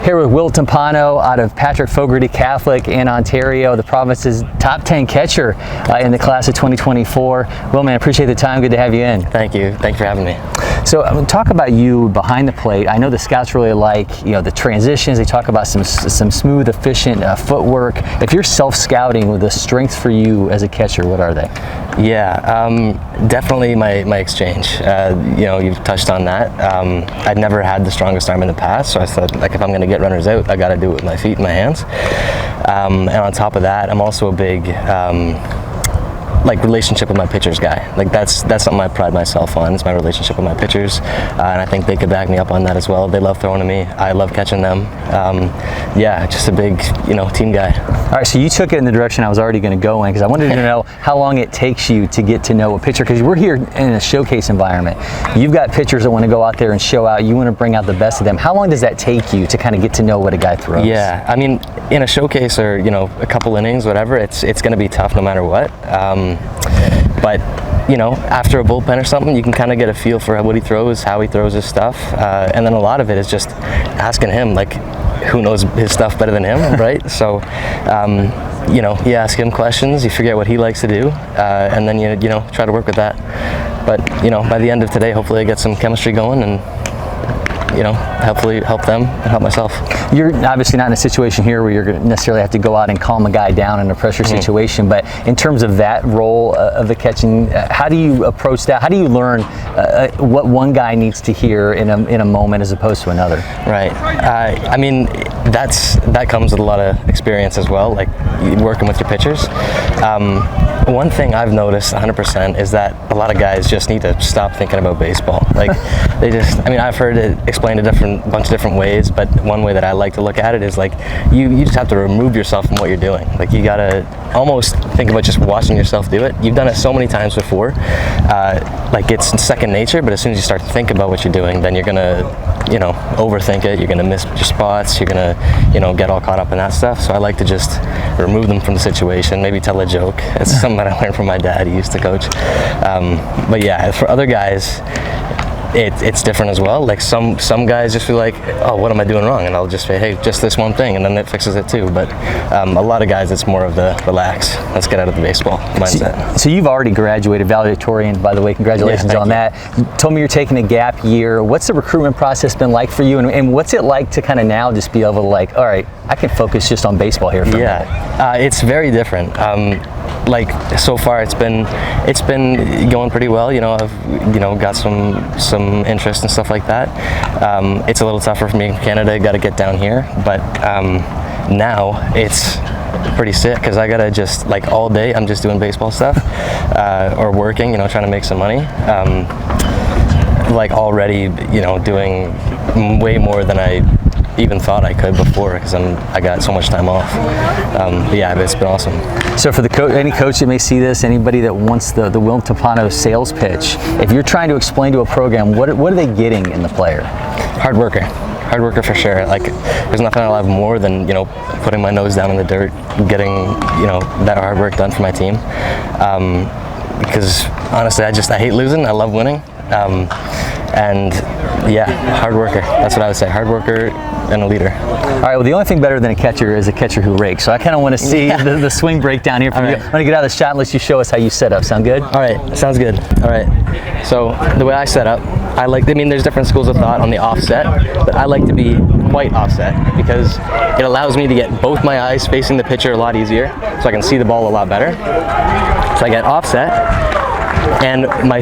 Here with Will Timpano out of Patrick Fogarty Catholic in Ontario, the province's top 10 catcher in the class of 2024. Will, man, I appreciate the time. Good to have you in. Thank you. Thank you for having me. So talk about you behind the plate. I know the scouts really like, the transitions. They talk about some smooth, efficient footwork. If you're self-scouting with the strengths for you as a catcher, what are they? Yeah, definitely my exchange. You've touched on that. I'd never had the strongest arm in the past, so I thought, like, if I'm going to get runners out, I got to do it with my feet and my hands. And on top of that, I'm also a big relationship with my pitchers guy. Like that's something I pride myself on, is my relationship with my pitchers, and I think they could back me up on that as well. They love throwing to me. I love catching them. Yeah, just a big team guy. All right, so you took it in the direction I was already going to go in, because I wanted to know how long it takes you to get to know a pitcher, because we're here in a showcase environment. You've got pitchers that want to go out there and show out. You want to bring out the best of them. How long does that take you to kind of get to know what a guy throws? Yeah, I mean, in a showcase or a couple innings, whatever, it's going to be tough no matter what. But after a bullpen or something, you can kind of get a feel for what he throws, how he throws his stuff, and then a lot of it is just asking him, like, who knows his stuff better than him, right? So, you ask him questions, you figure out what he likes to do, and then you try to work with that. But by the end of today, hopefully I get some chemistry going and hopefully help them and help myself. You're obviously not in a situation here where you're going to necessarily have to go out and calm a guy down in a pressure situation, but in terms of that role of the catching, how do you approach that? How do you learn what one guy needs to hear in a moment as opposed to another? Right. I mean, that comes with a lot of experience as well, like working with your pitchers. One thing I've noticed 100% is that a lot of guys just need to stop thinking about baseball. Like I've heard it explained a bunch of different ways, but one way that I like to look at it is like you just have to remove yourself from what you're doing. Like you gotta almost think about just watching yourself do it. You've done it so many times before, like it's second nature, but as soon as you start to think about what you're doing, then you're gonna overthink it, you're gonna miss your spots, you're gonna get all caught up in that stuff. So I like to just remove them from the situation, maybe tell a joke. It's something that I learned from my dad. He used to coach. But yeah, for other guys, it's different as well. Like some guys just feel like, oh, what am I doing wrong? And I'll just say, hey, just this one thing, and then it fixes it too. But a lot of guys, it's more of the relax, let's get out of the baseball mindset. So you've already graduated valedictorian, by the way. Congratulations on that. You told me you're taking a gap year. What's the recruitment process been like for you, and what's it like to kind of now just be able to, like, all right, I can focus just on baseball here for a minute? It's very different. Like so far, it's been going pretty well. I've got some interest and stuff like that. It's a little tougher for me in Canada. Got to get down here, but now it's pretty sick because I gotta just, like, all day I'm just doing baseball stuff or working, trying to make some money. Like already, doing way more than I even thought I could before, because I got so much time off. But yeah, it's been awesome. So for any coach that may see this, anybody that wants the Will Timpano sales pitch, if you're trying to explain to a program, what are they getting in the player? Hard worker for sure. Like, there's nothing I love more than putting my nose down in the dirt, getting that hard work done for my team. Because honestly, I hate losing. I love winning. And yeah, hard worker. That's what I would say. Hard worker and a leader. All right, well, the only thing better than a catcher is a catcher who rakes. So I kind of want to see the swing breakdown here from you. I'm going to get out of the shot and let you show us how you set up. Sound good? All right, sounds good. All right. So the way I set up, there's different schools of thought on the offset, but I like to be quite offset because it allows me to get both my eyes facing the pitcher a lot easier, so I can see the ball a lot better. So I get offset, and my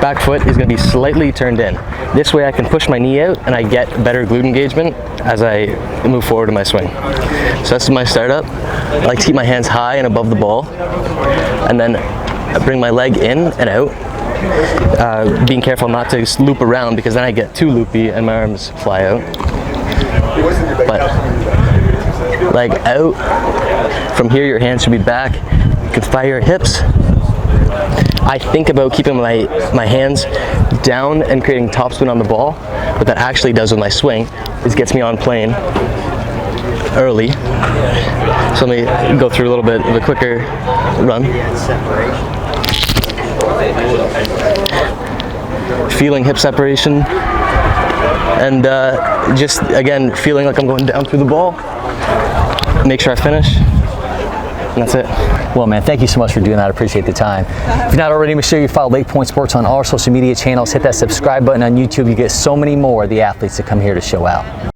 back foot is going to be slightly turned in. This way I can push my knee out and I get better glute engagement as I move forward in my swing. So that's my startup. I like to keep my hands high and above the ball, and then I bring my leg in and out, being careful not to loop around, because then I get too loopy and my arms fly out. But leg out. From here your hands should be back. You can fire your hips. I think about keeping my hands down and creating topspin on the ball. What that actually does with my swing is gets me on plane early. So let me go through a little bit of a quicker run. Feeling hip separation. and just again feeling like I'm going down through the ball, make sure I finish, and that's it. Well, man, thank you so much for doing that. I appreciate the time. If you're not already, make sure you follow LakePoint Sports on all our social media channels. Hit that subscribe button on YouTube. You get so many more of the athletes that come here to show out.